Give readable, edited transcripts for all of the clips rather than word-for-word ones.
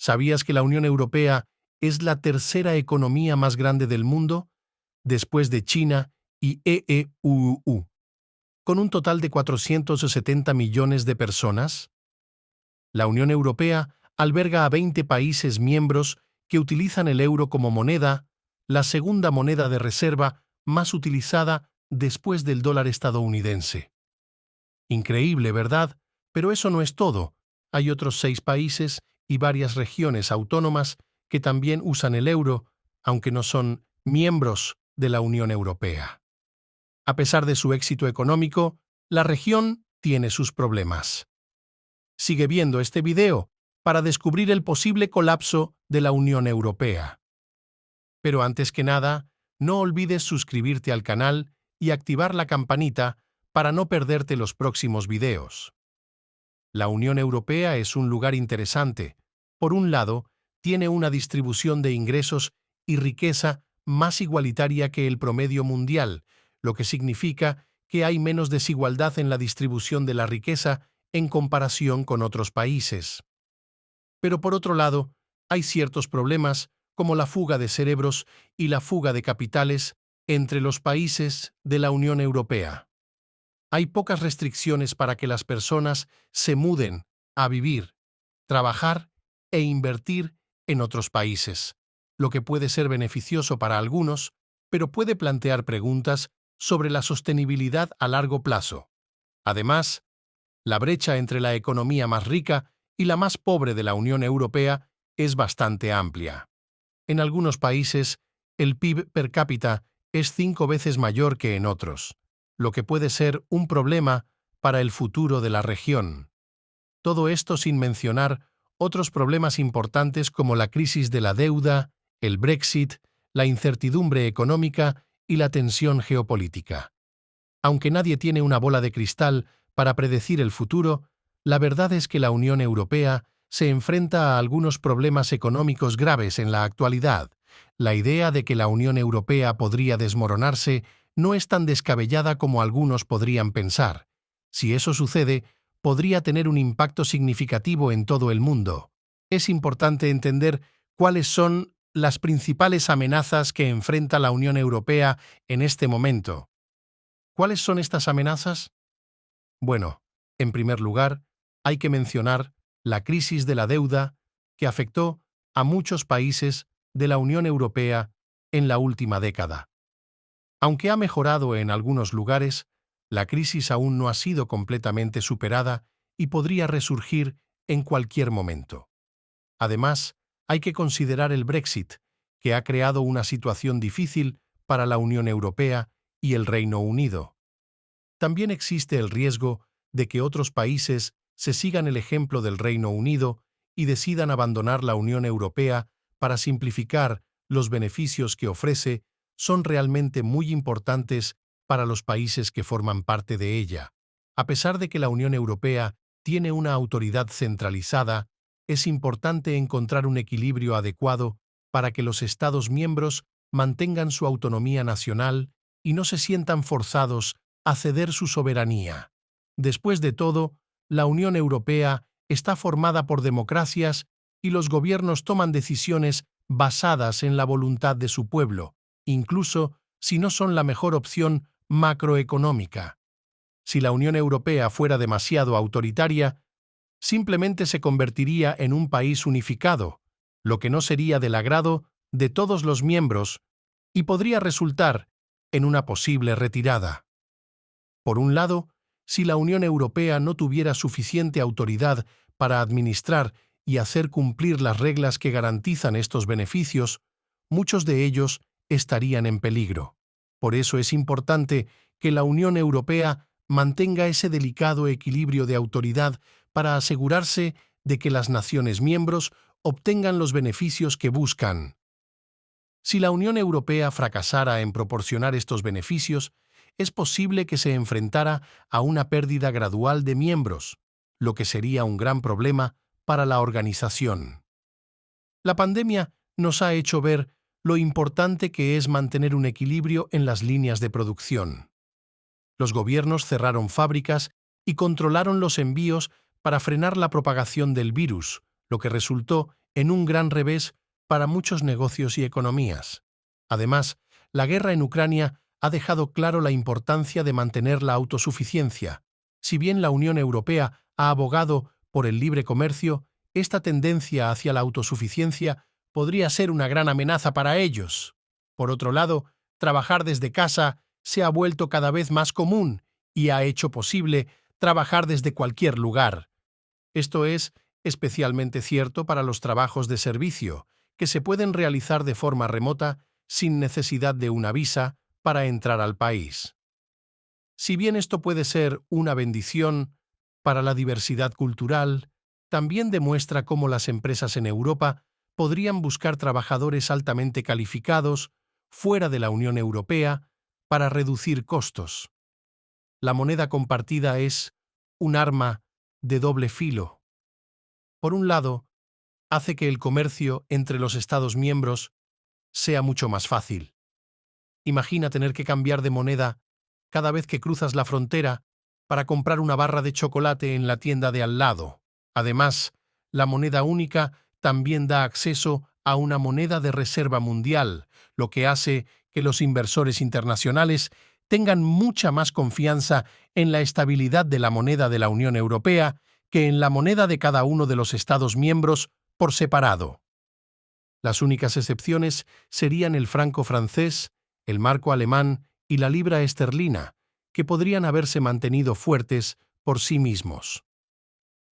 ¿Sabías que la Unión Europea es la tercera economía más grande del mundo, después de China y EEUU, con un total de 470 millones de personas? La Unión Europea alberga a 20 países miembros que utilizan el euro como moneda, la segunda moneda de reserva más utilizada después del dólar estadounidense. Increíble, ¿verdad? Pero eso no es todo. Hay otros 6 países y varias regiones autónomas que también usan el euro, aunque no son miembros de la Unión Europea. A pesar de su éxito económico, la región tiene sus problemas. Sigue viendo este video para descubrir el posible colapso de la Unión Europea. Pero antes que nada, no olvides suscribirte al canal y activar la campanita para no perderte los próximos videos. La Unión Europea es un lugar interesante. Por un lado, tiene una distribución de ingresos y riqueza más igualitaria que el promedio mundial, lo que significa que hay menos desigualdad en la distribución de la riqueza en comparación con otros países. Pero por otro lado, hay ciertos problemas como la fuga de cerebros y la fuga de capitales entre los países de la Unión Europea. Hay pocas restricciones para que las personas se muden a vivir, trabajar e invertir en otros países, lo que puede ser beneficioso para algunos, pero puede plantear preguntas sobre la sostenibilidad a largo plazo. Además, la brecha entre la economía más rica y la más pobre de la Unión Europea es bastante amplia. En algunos países, el PIB per cápita es 5 veces mayor que en otros, lo que puede ser un problema para el futuro de la región. Todo esto sin mencionar otros problemas importantes como la crisis de la deuda, el Brexit, la incertidumbre económica y la tensión geopolítica. Aunque nadie tiene una bola de cristal para predecir el futuro, la verdad es que la Unión Europea se enfrenta a algunos problemas económicos graves en la actualidad. La idea de que la Unión Europea podría desmoronarse no es tan descabellada como algunos podrían pensar. Si eso sucede, podría tener un impacto significativo en todo el mundo. Es importante entender cuáles son las principales amenazas que enfrenta la Unión Europea en este momento. ¿Cuáles son estas amenazas? Bueno, en primer lugar, hay que mencionar la crisis de la deuda que afectó a muchos países de la Unión Europea en la última década. Aunque ha mejorado en algunos lugares, la crisis aún no ha sido completamente superada y podría resurgir en cualquier momento. Además, hay que considerar el Brexit, que ha creado una situación difícil para la Unión Europea y el Reino Unido. También existe el riesgo de que otros países se sigan el ejemplo del Reino Unido y decidan abandonar la Unión Europea para simplificar los beneficios que ofrece son realmente muy importantes para los países que forman parte de ella. A pesar de que la Unión Europea tiene una autoridad centralizada, es importante encontrar un equilibrio adecuado para que los Estados miembros mantengan su autonomía nacional y no se sientan forzados a ceder su soberanía. Después de todo, la Unión Europea está formada por democracias y los gobiernos toman decisiones basadas en la voluntad de su pueblo, incluso si no son la mejor opción macroeconómica. Si la Unión Europea fuera demasiado autoritaria, simplemente se convertiría en un país unificado, lo que no sería del agrado de todos los miembros y podría resultar en una posible retirada. Por un lado, si la Unión Europea no tuviera suficiente autoridad para administrar y hacer cumplir las reglas que garantizan estos beneficios, muchos de ellos estarían en peligro. Por eso es importante que la Unión Europea mantenga ese delicado equilibrio de autoridad para asegurarse de que las naciones miembros obtengan los beneficios que buscan. Si la Unión Europea fracasara en proporcionar estos beneficios, es posible que se enfrentara a una pérdida gradual de miembros, lo que sería un gran problema para la organización. La pandemia nos ha hecho ver lo importante que es mantener un equilibrio en las líneas de producción. Los gobiernos cerraron fábricas y controlaron los envíos para frenar la propagación del virus, lo que resultó en un gran revés para muchos negocios y economías. Además, la guerra en Ucrania ha dejado claro la importancia de mantener la autosuficiencia. Si bien la Unión Europea ha abogado por el libre comercio, esta tendencia hacia la autosuficiencia podría ser una gran amenaza para ellos. Por otro lado, trabajar desde casa se ha vuelto cada vez más común y ha hecho posible trabajar desde cualquier lugar. Esto es especialmente cierto para los trabajos de servicio, que se pueden realizar de forma remota sin necesidad de una visa para entrar al país. Si bien esto puede ser una bendición para la diversidad cultural, también demuestra cómo las empresas en Europa podrían buscar trabajadores altamente calificados fuera de la Unión Europea para reducir costos. La moneda compartida es un arma de doble filo. Por un lado, hace que el comercio entre los Estados miembros sea mucho más fácil. Imagina tener que cambiar de moneda cada vez que cruzas la frontera para comprar una barra de chocolate en la tienda de al lado. Además, la moneda única también da acceso a una moneda de reserva mundial, lo que hace que los inversores internacionales tengan mucha más confianza en la estabilidad de la moneda de la Unión Europea que en la moneda de cada uno de los Estados miembros por separado. Las únicas excepciones serían el franco francés, el marco alemán y la libra esterlina, que podrían haberse mantenido fuertes por sí mismos.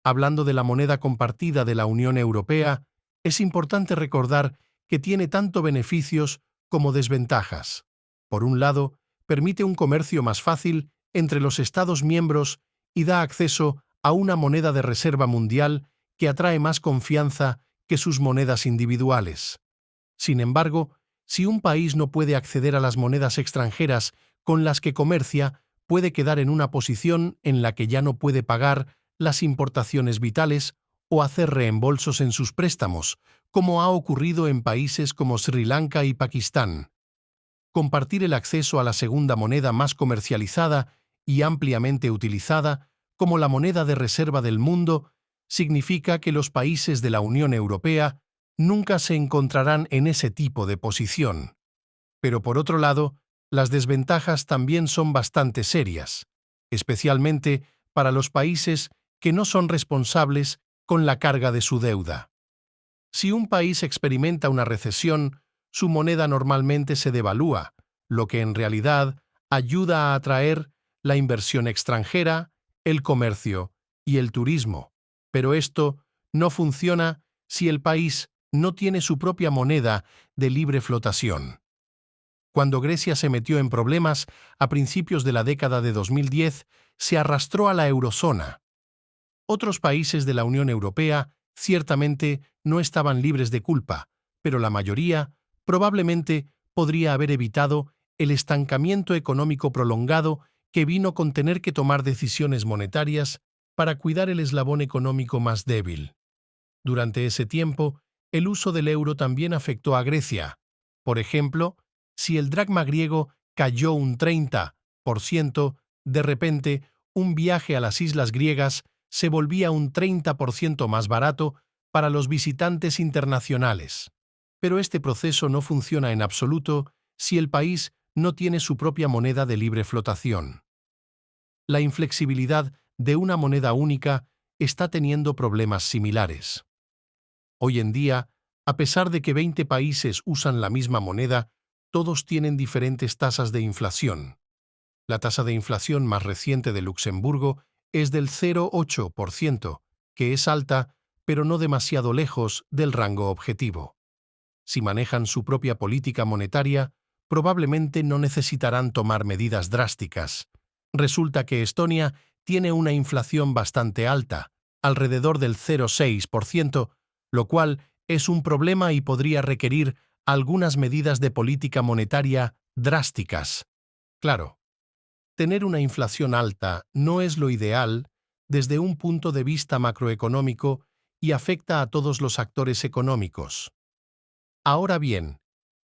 Hablando de la moneda compartida de la Unión Europea, es importante recordar que tiene tanto beneficios como desventajas. Por un lado, permite un comercio más fácil entre los Estados miembros y da acceso a una moneda de reserva mundial que atrae más confianza que sus monedas individuales. Sin embargo, si un país no puede acceder a las monedas extranjeras con las que comercia, puede quedar en una posición en la que ya no puede pagar las importaciones vitales o hacer reembolsos en sus préstamos, como ha ocurrido en países como Sri Lanka y Pakistán. Compartir el acceso a la segunda moneda más comercializada y ampliamente utilizada, como la moneda de reserva del mundo, significa que los países de la Unión Europea nunca se encontrarán en ese tipo de posición. Pero por otro lado, las desventajas también son bastante serias, especialmente para los países que no son responsables con la carga de su deuda. Si un país experimenta una recesión, su moneda normalmente se devalúa, lo que en realidad ayuda a atraer la inversión extranjera, el comercio y el turismo. Pero esto no funciona si el país no tiene su propia moneda de libre flotación. Cuando Grecia se metió en problemas a principios de la década de 2010, se arrastró a la eurozona. Otros países de la Unión Europea ciertamente no estaban libres de culpa, pero la mayoría probablemente podría haber evitado el estancamiento económico prolongado que vino con tener que tomar decisiones monetarias para cuidar el eslabón económico más débil. Durante ese tiempo, el uso del euro también afectó a Grecia. Por ejemplo, si el dracma griego cayó un 30%, de repente, un viaje a las islas griegas se volvía un 30% más barato para los visitantes internacionales. Pero este proceso no funciona en absoluto si el país no tiene su propia moneda de libre flotación. La inflexibilidad de una moneda única está teniendo problemas similares. Hoy en día, a pesar de que 20 países usan la misma moneda, todos tienen diferentes tasas de inflación. La tasa de inflación más reciente de Luxemburgo es del 0,8%, que es alta, pero no demasiado lejos del rango objetivo. Si manejan su propia política monetaria, probablemente no necesitarán tomar medidas drásticas. Resulta que Estonia tiene una inflación bastante alta, alrededor del 0,6%, lo cual es un problema y podría requerir algunas medidas de política monetaria drásticas. Claro, tener una inflación alta no es lo ideal desde un punto de vista macroeconómico y afecta a todos los actores económicos. Ahora bien,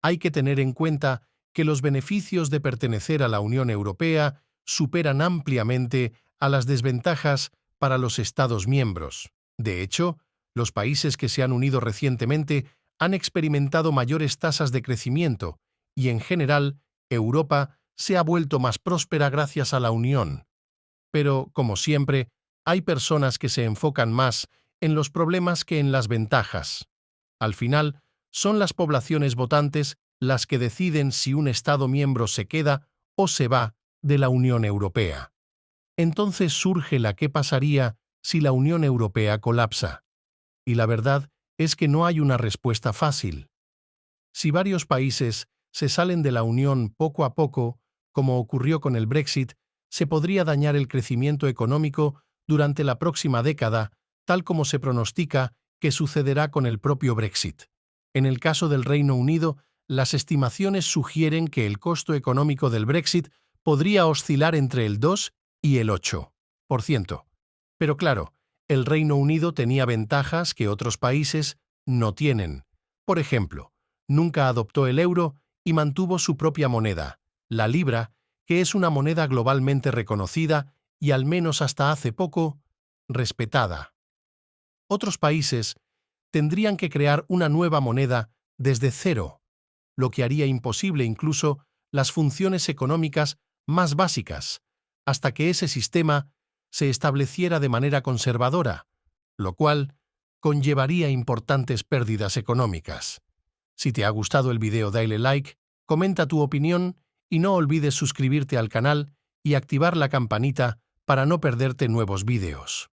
hay que tener en cuenta que los beneficios de pertenecer a la Unión Europea superan ampliamente a las desventajas para los Estados miembros. De hecho, Los países que se han unido recientemente han experimentado mayores tasas de crecimiento y, en general, Europa se ha vuelto más próspera gracias a la unión. Pero, como siempre, hay personas que se enfocan más en los problemas que en las ventajas. Al final, son las poblaciones votantes las que deciden si un Estado miembro se queda o se va de la Unión Europea. Entonces surge la ¿qué pasaría si la Unión Europea colapsa? Y la verdad es que no hay una respuesta fácil. Si varios países se salen de la Unión poco a poco, como ocurrió con el Brexit, se podría dañar el crecimiento económico durante la próxima década, tal como se pronostica que sucederá con el propio Brexit. En el caso del Reino Unido, las estimaciones sugieren que el costo económico del Brexit podría oscilar entre el 2 y el 8%. Pero claro, el Reino Unido tenía ventajas que otros países no tienen. Por ejemplo, nunca adoptó el euro y mantuvo su propia moneda, la libra, que es una moneda globalmente reconocida y, al menos hasta hace poco, respetada. Otros países tendrían que crear una nueva moneda desde cero, lo que haría imposible incluso las funciones económicas más básicas, hasta que ese sistema se estableciera de manera conservadora, lo cual conllevaría importantes pérdidas económicas. Si te ha gustado el video, dale like, comenta tu opinión y no olvides suscribirte al canal y activar la campanita para no perderte nuevos videos.